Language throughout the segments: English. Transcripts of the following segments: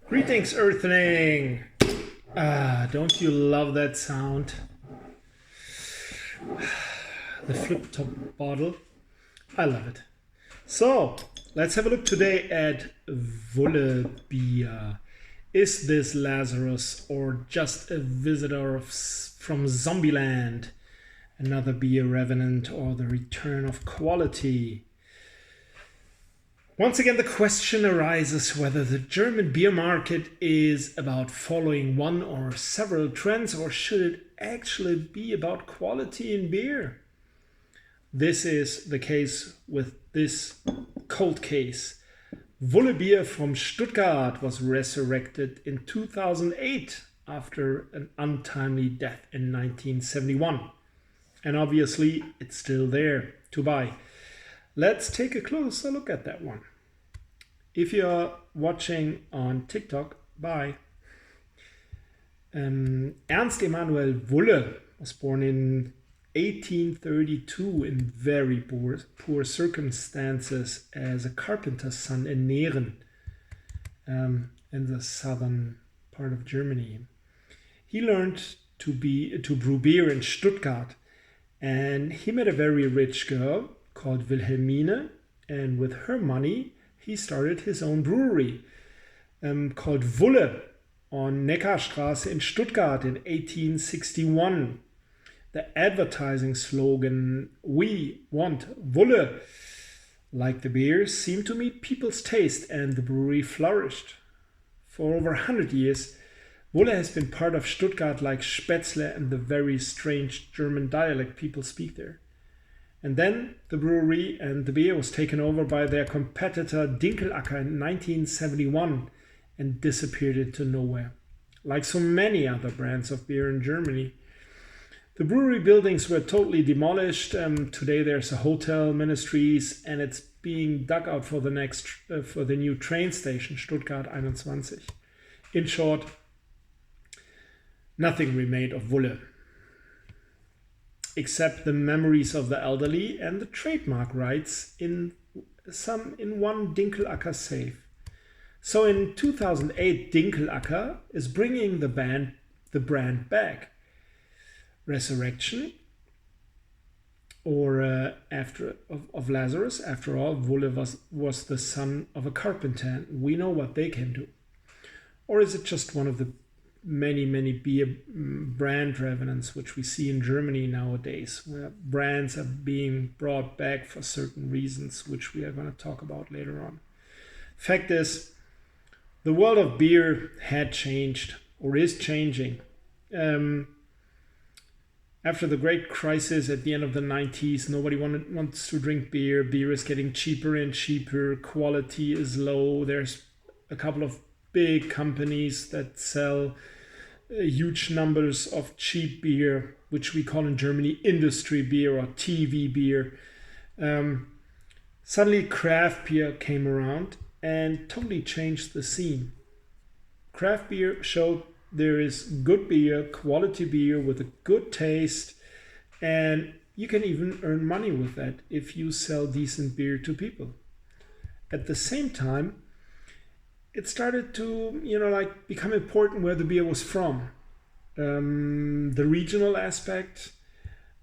Greetings, Earthling! Don't you love that sound? The flip top bottle. I love it. So, let's have a look today at Wulle beer. Is this Lazarus or just a visitor from Zombiland? Another beer revenant or the return of quality? Once again, the question arises whether the German beer market is about following one or several trends, or should it actually be about quality in beer? This is the case with this cold case. Wulle beer from Stuttgart was resurrected in 2008 after an untimely death in 1971. And obviously, it's still there to buy. Let's take a closer look at that one. If you're watching on TikTok, bye. Ernst Emanuel Wulle was born in 1832 in very poor circumstances as a carpenter's son in Nehren, in the southern part of Germany. He learned to brew beer in Stuttgart, and he met a very rich girl called Wilhelmine, and with her money he started his own brewery called Wulle on Neckarstraße in Stuttgart in 1861. The advertising slogan, "We want Wulle," like the beer, seemed to meet people's taste, and the brewery flourished. For over 100 years, Wulle has been part of Stuttgart like Spätzle and the very strange German dialect people speak there. And then the brewery and the beer was taken over by their competitor Dinkelacker in 1971 and disappeared into nowhere, like so many other brands of beer in Germany. The brewery buildings were totally demolished. Today there's a hotel, ministries, and it's being dug out for the new train station, Stuttgart 21. In short, nothing remained of Wulle, except the memories of the elderly and the trademark rights in one Dinkelacker safe. So in 2008, Dinkelacker is bringing the brand back. Resurrection, or of Lazarus. After all, Wulle was the son of a carpenter. We know what they can do. Or is it just one of the many beer brand revenants which we see in Germany nowadays, where brands are being brought back for certain reasons, which we are going to talk about later on? Fact is, the world of beer had changed or is changing. After the great crisis at the end of the 90s, nobody wants to drink beer. Beer is getting cheaper and cheaper. Quality is low. There's a couple of big companies that sell huge numbers of cheap beer, which we call in Germany industry beer or TV beer. Suddenly craft beer came around and totally changed the scene. Craft beer showed there is good beer, quality beer with a good taste, and you can even earn money with that if you sell decent beer to people. At the same time, it started to, become important where the beer was from. The regional aspect,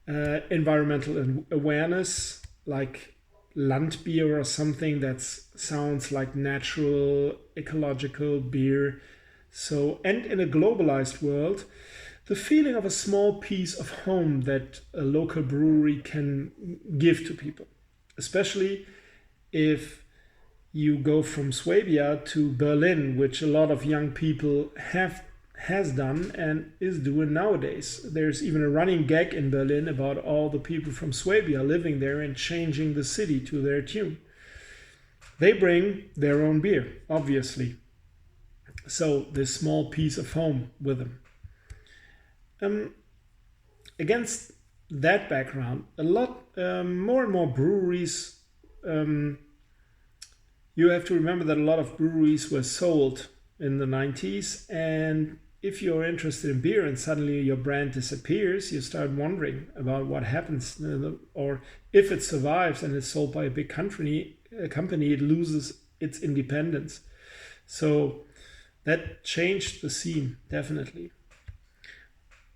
environmental awareness, like Landbier or something that sounds like natural, ecological beer. So, and in a globalized world, the feeling of a small piece of home that a local brewery can give to people, especially if you go from Swabia to Berlin, which a lot of young people has done and is doing nowadays. There's even a running gag in Berlin about all the people from Swabia living there and changing the city to their tune. They bring their own beer, obviously. So this small piece of home with them. Against that background, a lot more and more breweries. You have to remember that a lot of breweries were sold in the 90s, and if you're interested in beer and suddenly your brand disappears, you start wondering about what happens, or if it survives and is sold by a big company, it loses its independence. So That changed the scene, definitely.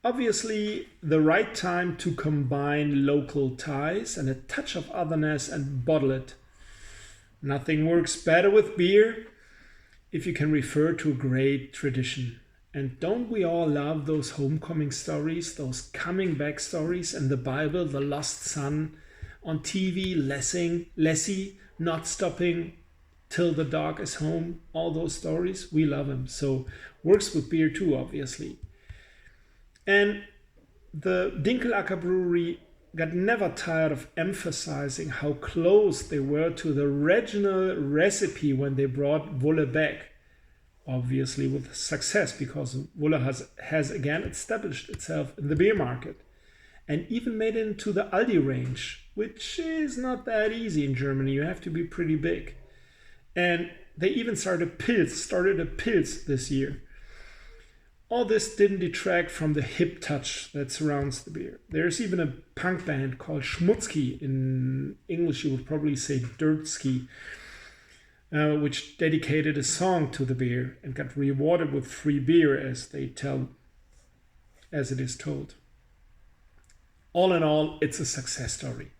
Obviously, the right time to combine local ties and a touch of otherness and bottle it. Nothing works better with beer if you can refer to a great tradition. And don't we all love those homecoming stories, those coming back stories in the Bible, the lost son on TV, Lassie not stopping till the dog is home, all those stories, we love them. So works with beer too, obviously. And the Dinkelacker Brewery got never tired of emphasizing how close they were to the original recipe when they brought Wolle back. Obviously with success, because Wolle has again established itself in the beer market and even made it into the Aldi range, which is not that easy in Germany. You have to be pretty big. And they even started a Pils this year. All this didn't detract from the hip touch that surrounds the beer. There's even a punk band called Schmutzki. In English, you would probably say Dirtski, which dedicated a song to the beer and got rewarded with free beer, as it is told. All in all, it's a success story.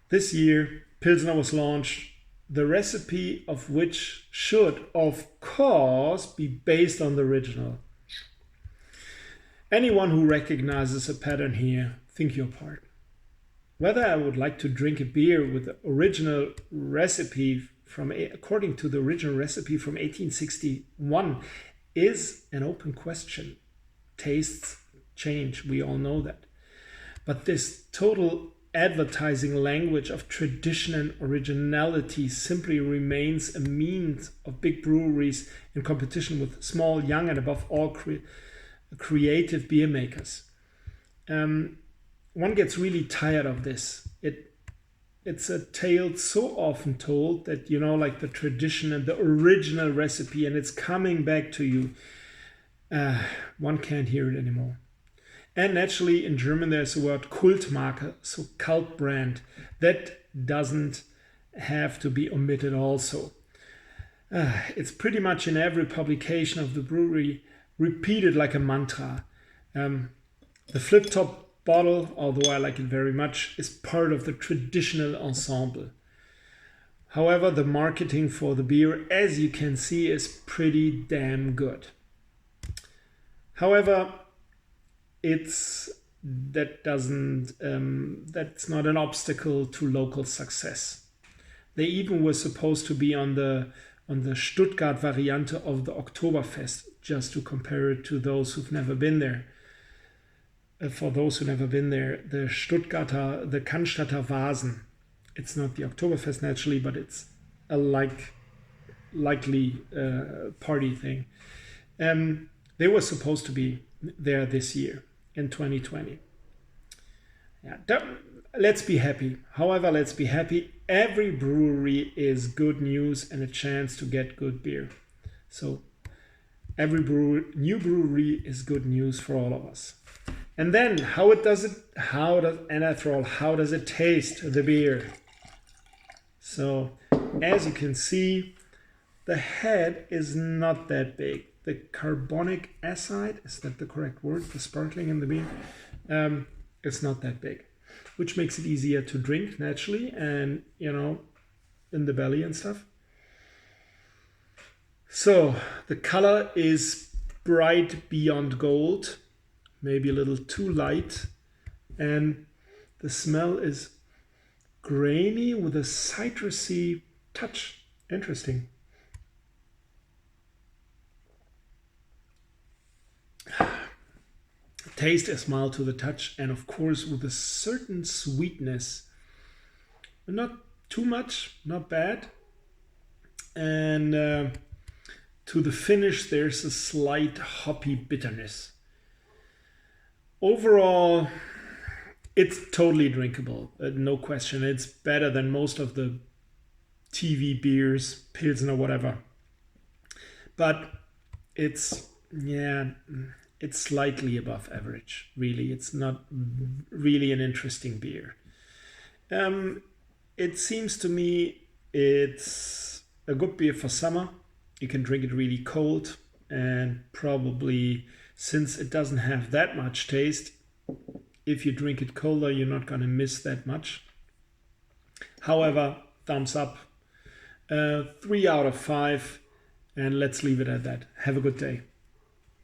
This year, Pilsner was launched, the recipe of which should, of course, be based on the original. Anyone who recognizes a pattern here, think your part. Whether I would like to drink a beer with the original recipe according to the original recipe from 1861 is an open question. Tastes change, we all know that. But this total advertising language of tradition and originality simply remains a means of big breweries in competition with small, young, and above all creative beer makers. One gets really tired of this. It's a tale so often told that, like the tradition and the original recipe, and it's coming back to you. One can't hear it anymore. And naturally, in German, there's the word Kultmarke, so cult brand. That doesn't have to be omitted also. It's pretty much in every publication of the brewery, repeated like a mantra. The flip-top bottle, although I like it very much, is part of the traditional ensemble. However, the marketing for the beer, as you can see, is pretty damn good. However, that's not an obstacle to local success. They even were supposed to be on the Stuttgart variante of the Oktoberfest, just to compare it to those who've never been there. For those who've never been there, the Cannstatter Vasen. It's not the Oktoberfest naturally, but it's a likely party thing. They were supposed to be there this year in 2020. Yeah, let's be happy. However, let's be happy. Every brewery is good news and a chance to get good beer. So every new brewery is good news for all of us. And then how does it taste, the beer? So as you can see, the head is not that big. The carbonic acid, is that the correct word? The sparkling in the beer, it's not that big, which makes it easier to drink naturally and, in the belly and stuff. So the color is bright beyond gold, maybe a little too light. And the smell is grainy with a citrusy touch. Interesting. Taste is mild to the touch, and of course with a certain sweetness. Not too much, not bad. And to the finish, there's a slight hoppy bitterness. Overall, it's totally drinkable, no question. It's better than most of the TV beers, Pilsner, whatever. But it's slightly above average, really. It's not really an interesting beer. It seems to me it's a good beer for summer. You can drink it really cold, and probably, since it doesn't have that much taste, if you drink it colder, you're not going to miss that much. However, thumbs up, 3 out of 5, and let's leave it at that. Have a good day.